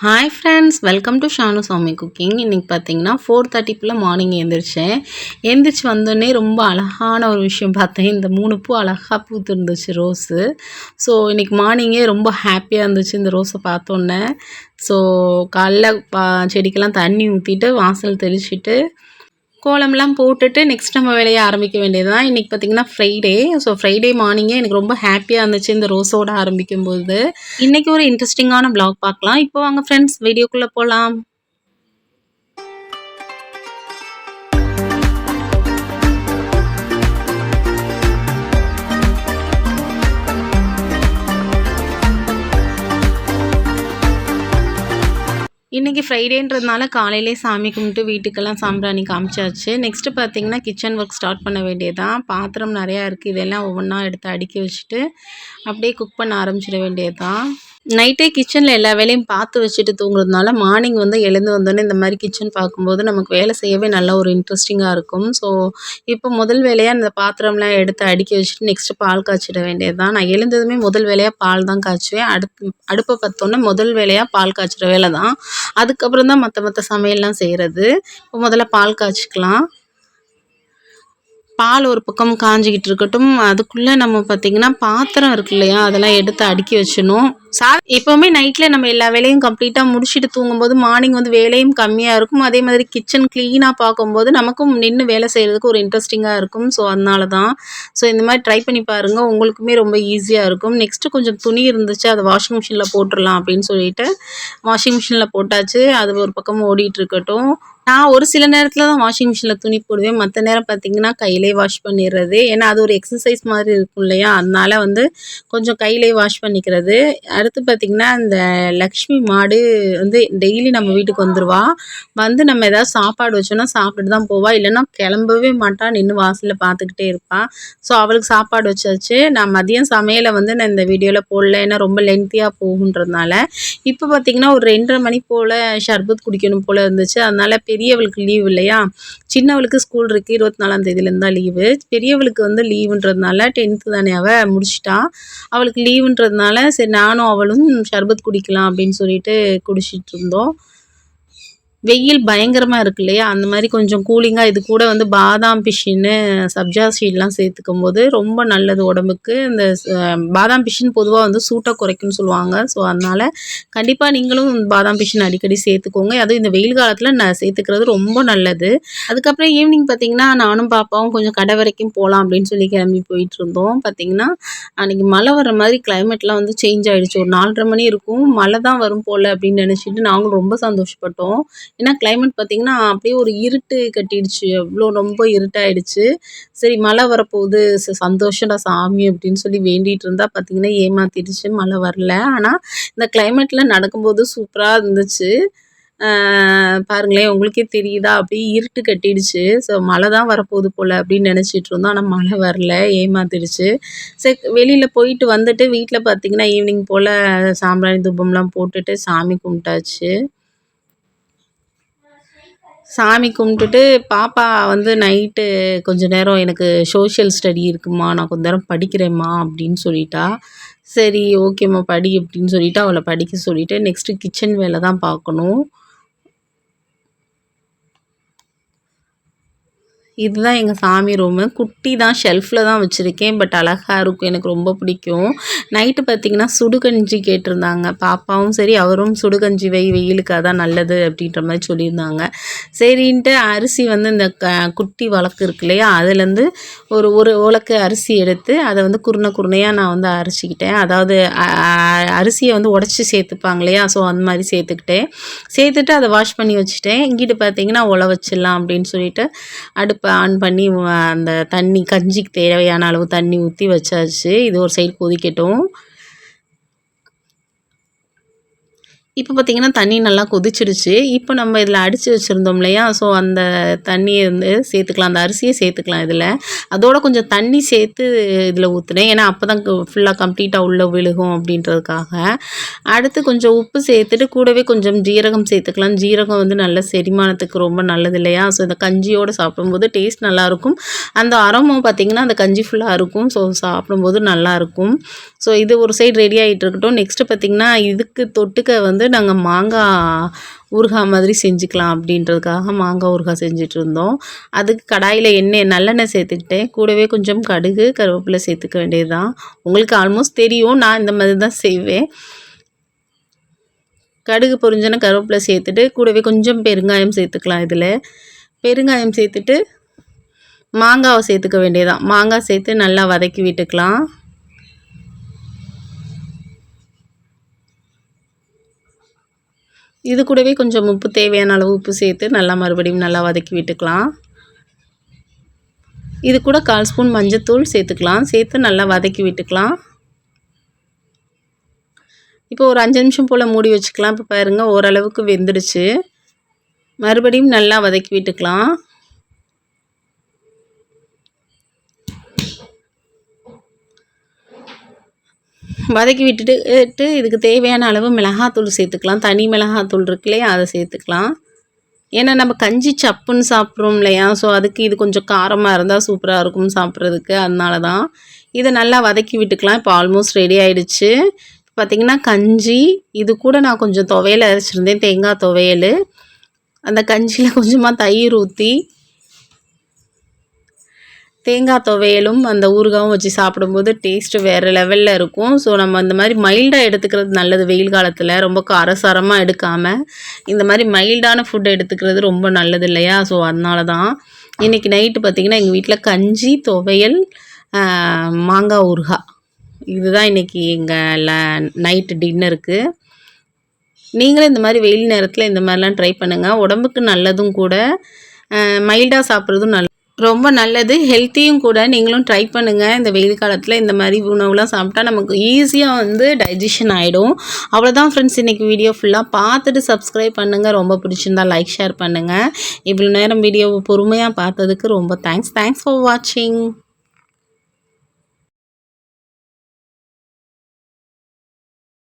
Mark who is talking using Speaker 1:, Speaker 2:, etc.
Speaker 1: Hi friends, welcome to Shanu சாமி cooking. இன்றைக்கி பார்த்தீங்கன்னா 4:30 மார்னிங் எழுந்திரிச்சேன். எழுந்திரிச்சு வந்தோடனே ரொம்ப அழகான ஒரு விஷயம் பார்த்தேன். இந்த 3 பூ அழகாக பூத்து இருந்துச்சு, ரோஸு. ஸோ இன்றைக்கி மார்னிங்கே ரொம்ப ஹாப்பியாக இருந்துச்சு இந்த ரோஸை பார்த்தோன்னே. ஸோ காலைல செடிக்கெல்லாம் தண்ணி ஊற்றிட்டு வாசல் தெளிச்சிட்டு கோலம்லாம் போட்டுட்டு நெக்ஸ்ட் நம்ம வேலையை ஆரம்பிக்க வேண்டியது தான். இன்றைக்கி பார்த்திங்கன்னா ஃப்ரைடே. ஸோ ஃப்ரைடே மார்னிங்கே எனக்கு ரொம்ப ஹாப்பியாக இருந்துச்சு இந்த ரோஸோடு ஆரம்பிக்கும்போது. இன்றைக்கி ஒரு இன்ட்ரெஸ்டிங்கான வ்ளாக் பார்க்கலாம். இப்போ வாங்க ஃப்ரெண்ட்ஸ், வீடியோக்குள்ளே போகலாம். இன்றைக்கி ஃப்ரைடேன்றதுனால காலையிலே சாமி கும்பிட்டு வீட்டுக்கெல்லாம் சாம்பிராணி காமிச்சாச்சு. நெக்ஸ்ட்டு பார்த்திங்கன்னா கிச்சன் ஒர்க் ஸ்டார்ட் பண்ண வேண்டியதுதான். பாத்திரம் நிறையா இருக்குது, இதெல்லாம் ஒவ்வொன்றா எடுத்து அடுக்கி வச்சுட்டு அப்படியே குக் பண்ண ஆரம்பிச்சிட வேண்டியது தான். நைட்டே கிச்சனில் எல்லா வேலையும் பார்த்து வச்சுட்டு தூங்குறதுனால மார்னிங் எழுந்து வந்தோடனே இந்த மாதிரி கிச்சன் பார்க்கும்போது நமக்கு வேலை செய்யவே நல்ல ஒரு இன்ட்ரெஸ்டிங்காக இருக்கும். ஸோ இப்போ முதல் வேலையாக இந்த பாத்திரம்லாம் எடுத்து அடுக்கி வச்சுட்டு நெக்ஸ்ட்டு பால் காய்ச்சிட வேண்டியது தான். நான் எழுந்ததுமே முதல் வேலையாக பால் தான் காய்ச்சுவேன். அடுப்பை பார்த்தோன்னே முதல் வேலையாக பால் காய்ச்சிற வேலை தான். அதுக்கப்புறம் தான் மற்ற சமையல்லாம் செய்கிறது. இப்போ முதல்ல பால் காய்ச்சிக்கலாம். பால் ஒரு பக்கம் காஞ்சிக்கிட்டு இருக்கட்டும். அதுக்குள்ளே நம்ம பார்த்திங்கன்னா பாத்திரம் இருக்கு இல்லையா, அதெல்லாம் எடுத்து அடுக்கி வச்சிடணும். எப்போவுமே நைட்டில் நம்ம எல்லா வேலையும் கம்ப்ளீட்டாக முடிச்சுட்டு தூங்கும்போது மார்னிங் வேலையும் கம்மியாக இருக்கும். அதே மாதிரி கிச்சன் க்ளீனாக பார்க்கும்போது நமக்கும் நின்று வேலை செய்கிறதுக்கு ஒரு இன்ட்ரெஸ்டிங்காக இருக்கும். ஸோ அதனால தான். ஸோ இந்த மாதிரி ட்ரை பண்ணி பாருங்கள், உங்களுக்குமே ரொம்ப ஈஸியாக இருக்கும். நெக்ஸ்ட்டு கொஞ்சம் துணி இருந்துச்சு, அதை வாஷிங் மிஷினில் போட்டுடலாம் அப்படின்னு சொல்லிட்டு வாஷிங் மிஷினில் போட்டாச்சு. அது ஒரு பக்கம் ஓடிட்டு இருக்கட்டும். நான் ஒரு சில நேரத்தில் தான் வாஷிங் மிஷினில் துணி போடுவேன். மற்ற நேரம் பார்த்திங்கன்னா கையிலே வாஷ் பண்ணிடுறது. ஏன்னா அது ஒரு எக்ஸசைஸ் மாதிரி இருக்கும் இல்லையா, அதனால் கொஞ்சம் கையிலே வாஷ் பண்ணிக்கிறது. அடுத்து பார்த்திங்கன்னா இந்த லக்ஷ்மி மாடு டெய்லி நம்ம வீட்டுக்கு வந்துடுவா. நம்ம ஏதாவது சாப்பாடு வச்சோன்னா சாப்பிட்டு தான் போவாள், இல்லைன்னா கிளம்பவே மாட்டா, நின்று வாசலில் பார்த்துக்கிட்டே இருப்பாள். ஸோ அவளுக்கு சாப்பாடு வச்சாச்சு. நான் மதியம் சமையலை நான் இந்த வீடியோவில் போடல, ஏன்னா ரொம்ப லென்த்தியாக போகுன்றதுனால. இப்போ பார்த்திங்கன்னா ஒரு 2:30 மணி போல் ஷர்பத் குடிக்கணும் போல் இருந்துச்சு. அதனால் பெரியவளுக்கு லீவ் இல்லையா, சின்னவளுக்கு ஸ்கூல் இருக்குது, 24ஆம் தேதியிலேருந்து தான் லீவு. பெரியவளுக்கு லீவுன்றதுனால 10th தானே அவள் முடிச்சிட்டா, அவளுக்கு லீவுன்றதுனால சரி நானும் அவளும் ஷர்பத் குடிக்கலாம் அப்படின்னு சொல்லிட்டு குடிச்சிட்டு இருந்தோம். வெயில் பயங்கரமாக இருக்கு இல்லையா, அந்த மாதிரி கொஞ்சம் கூலிங்காக இது கூட பாதாம் பிஷின்னு சப்ஜா சீட்லாம் சேர்த்துக்கும் போது ரொம்ப நல்லது உடம்புக்கு. இந்த பாதாம் பிஷின் பொதுவாக சூட்டை குறைக்கும்னு சொல்லுவாங்க. ஸோ அதனால் கண்டிப்பாக நீங்களும் பாதாம் பிஷின் அடிக்கடி சேர்த்துக்கோங்க. அதுவும் இந்த வெயில் காலத்தில் நான் சேர்த்துக்கிறது ரொம்ப நல்லது. அதுக்கப்புறம் ஈவினிங் பார்த்திங்கன்னா நானும் பாப்பாவும் கொஞ்சம் கடை வரைக்கும் போகலாம் அப்படின்னு சொல்லி கிளம்பி போயிட்டு இருந்தோம். பார்த்திங்கன்னா அன்றைக்கி மழை வர மாதிரி கிளைமேட்லாம் சேஞ்ச் ஆகிடுச்சு. ஒரு 4:30 மணி இருக்கும், மழை தான் வரும் போல் அப்படின்னு நினச்சிட்டு நாங்களும் ரொம்ப சந்தோஷப்பட்டோம். ஏன்னா கிளைமேட் பார்த்திங்கன்னா அப்படியே ஒரு இருட்டு கட்டிடுச்சு, அவ்வளோ ரொம்ப இருட்டாயிடுச்சு. சரி மழை வரப்போகுது, சந்தோஷம்டா சாமி அப்படின்னு சொல்லி வேண்டிகிட்டு இருந்தால் பார்த்திங்கன்னா ஏமாத்திடுச்சு, மழை வரல. ஆனால் இந்த கிளைமேட்டில் நடக்கும்போது சூப்பராக இருந்துச்சு. பாருங்களேன், உங்களுக்கே தெரியுதா, அப்படியே இருட்டு கட்டிடுச்சு. ஸோ மழை தான் வரப்போகுது போல் அப்படின்னு நினச்சிட்டு இருந்தோம். ஆனால் மழை வரல, ஏமாத்திடுச்சு. சரி வெளியில் போயிட்டு வந்துட்டு வீட்டில் பார்த்திங்கன்னா ஈவினிங் போல் சாம்பிராணி தூபம்லாம் போட்டுட்டு சாமி கும்பிட்டாச்சு. சாமி கும்பிட்டுட்டு பாப்பா நைட்டு கொஞ்சம் நேரம் எனக்கு சோஷியல் ஸ்டடி இருக்குமா, நான் கொஞ்ச நேரம் படிக்கிறேம்மா அப்படின்னு சொல்லிட்டா. சரி ஓகேம்மா படி அப்படின்னு சொல்லிவிட்டு அவளை படிக்க சொல்லிவிட்டு நெக்ஸ்ட்டு கிச்சன் வேலை தான் பார்க்கணும். இதுதான் எங்கள் சாமி ரூமு. குட்டி தான், ஷெல்ஃபில் தான் வச்சுருக்கேன். பட் அழகாக இருக்கும், எனக்கு ரொம்ப பிடிக்கும். நைட்டு பார்த்திங்கன்னா சுடுகஞ்சி கேட்டிருந்தாங்க பாப்பாவும், சரி அவரும் சுடுகஞ்சி வெயிலுக்கு அதான் நல்லது அப்படின்ற மாதிரி சொல்லியிருந்தாங்க. சரின்ட்டு அரிசி இந்த குட்டி வழக்கு இருக்கு இல்லையா, அதுலேருந்து ஒரு உலக்கு அரிசி எடுத்து அதை குருணையாக நான் அரைச்சிக்கிட்டேன். அதாவது அரிசியை உடச்சி சேர்த்துப்பாங்க இல்லையா, ஸோ அந்த மாதிரி சேர்த்துட்டு அதை வாஷ் பண்ணி வச்சுட்டேன். இங்கிட்டு பார்த்திங்கன்னா உல வச்சிடலாம் அப்படின்னு சொல்லிட்டு அடுப்பை ஆன் பண்ணி அந்த தண்ணி, கஞ்சிக்கு தேவையான அளவு தண்ணி ஊற்றி வச்சாச்சு. இது ஒரு சைடு கொதிக்கட்டும். இப்போ பார்த்திங்கன்னா தண்ணி நல்லா கொதிச்சிடுச்சு. இப்போ நம்ம இதில் அடித்து வச்சுருந்தோம் இல்லையா, ஸோ அந்த தண்ணியை சேர்த்துக்கலாம், அந்த அரிசியை சேர்த்துக்கலாம் இதில். அதோட கொஞ்சம் தண்ணி சேர்த்து இதில் ஊற்றுனேன், ஏன்னா அப்போ தான் ஃபுல்லாக கம்ப்ளீட்டாக உள்ளே விழுகும் அப்படின்றதுக்காக. அடுத்து கொஞ்சம் உப்பு சேர்த்துட்டு கூடவே கொஞ்சம் ஜீரகம் சேர்த்துக்கலாம். ஜீரகம் நல்ல செரிமானத்துக்கு ரொம்ப நல்லது இல்லையா, ஸோ இந்த கஞ்சியோடு சாப்பிடும்போது டேஸ்ட் நல்லாயிருக்கும். அந்த அரோமா பார்த்திங்கன்னா அந்த கஞ்சி ஃபுல்லாக இருக்கும். ஸோ சாப்பிடும்போது நல்லாயிருக்கும். ஸோ இது ஒரு சைடு ரெடி ஆகிட்டு இருக்கட்டும். நெக்ஸ்ட்டு பார்த்திங்கன்னா இதுக்கு தொட்டுக்க வந்து நாங்கள் மாங்காய் ஊறுகாய் மாதிரி செஞ்சுக்கலாம் அப்படின்றதுக்காக மாங்காய் ஊறுகாய் செஞ்சிட்ருந்தோம். அதுக்கு கடாயில் நல்லெண்ணெய் சேர்த்துக்கிட்டேன். கூடவே கொஞ்சம் கடுகு கருவேப்பிலை சேர்த்துக்க வேண்டியது தான். உங்களுக்கு ஆல்மோஸ்ட் தெரியும், நான் இந்த மாதிரி தான் செய்வேன். கடுகு பொரிஞ்சோன்னா கருவேப்பிலை சேர்த்துட்டு கூடவே கொஞ்சம் பெருங்காயம் சேர்த்துக்கலாம். இதில் பெருங்காயம் சேர்த்துட்டு மாங்காவை சேர்த்துக்க வேண்டியதான். மாங்காய் சேர்த்து நல்லா வதக்கி விட்டுக்கலாம். இது கூடவே கொஞ்சம் உப்பு, தேவையான அளவு உப்பு சேர்த்து நல்லா மறுபடியும் நல்லா வதக்கி விட்டுக்கலாம். இது கூட 1/4 ஸ்பூன் மஞ்சத்தூள் சேர்த்துக்கலாம். சேர்த்து நல்லா வதக்கி விட்டுக்கலாம். இப்போ ஒரு 5 நிமிஷம் போல் மூடி வச்சுக்கலாம். இப்போ பாருங்கள் ஓரளவுக்கு வெந்துடுச்சு. மறுபடியும் நல்லா வதக்கி விட்டுக்கலாம். வதக்கி விட்டுட்டு இதுக்கு தேவையான அளவு மிளகாத்தூள் சேர்த்துக்கலாம். தனி மிளகாத்தூள் இருக்கு இல்லையா, அதை சேர்த்துக்கலாம். ஏன்னா நம்ம கஞ்சி சப்புன்னு சாப்பிட்றோம் இல்லையா, ஸோ அதுக்கு இது கொஞ்சம் காரமாக இருந்தால் சூப்பராக இருக்கும் சாப்பிட்றதுக்கு. அதனால தான் இதை நல்லா வதக்கி விட்டுக்கலாம். இப்போ ஆல்மோஸ்ட் ரெடி ஆகிடுச்சு. பார்த்திங்கன்னா கஞ்சி, இது கூட நான் கொஞ்சம் துவையல் அரைச்சிருந்தேன், தேங்காய் துவையல். அந்த கஞ்சியில் கொஞ்சமாக தயிர் ஊற்றி தேங்காய் துவையலும் அந்த ஊறுகாயும் வச்சு சாப்பிடும்போது டேஸ்ட்டு வேறு லெவலில் இருக்கும். ஸோ நம்ம அந்த மாதிரி மைல்டாக எடுத்துக்கிறது நல்லது. வெயில் காலத்தில் ரொம்ப காரசாரமாக எடுக்காமல் இந்த மாதிரி மைல்டான ஃபுட் எடுத்துக்கிறது ரொம்ப நல்லது இல்லையா. ஸோ அதனால தான் இன்றைக்கி நைட்டு பார்த்திங்கன்னா எங்கள் வீட்டில் கஞ்சி, துவையல், மாங்காய் ஊறுகாய், இதுதான் இன்றைக்கி எங்கள் நைட்டு டின்னருக்கு. நீங்களும் இந்த மாதிரி வெயில் நேரத்தில் இந்த மாதிரிலாம் ட்ரை பண்ணுங்கள். உடம்புக்கு நல்லதும் கூட, மைல்டாக சாப்பிட்றதும் ரொம்ப நல்லது, ஹெல்த்தியும் கூட. நீங்களும் ட்ரை பண்ணுங்கள். இந்த வெயில் காலத்தில் இந்த மாதிரி உணவுலாம் சாப்பிட்டா நமக்கு ஈஸியாக வந்து டைஜஷன் ஆகிடும். அவ்வளோதான் ஃப்ரெண்ட்ஸ், இன்றைக்கி வீடியோ ஃபுல்லாக பார்த்துட்டு சப்ஸ்கிரைப் பண்ணுங்கள். ரொம்ப பிடிச்சிருந்தா லைக், ஷேர் பண்ணுங்கள். இவ்வளோ நேரம் வீடியோவை பொறுமையாக பார்த்ததுக்கு ரொம்ப தேங்க்ஸ் ஃபார் வாட்சிங்.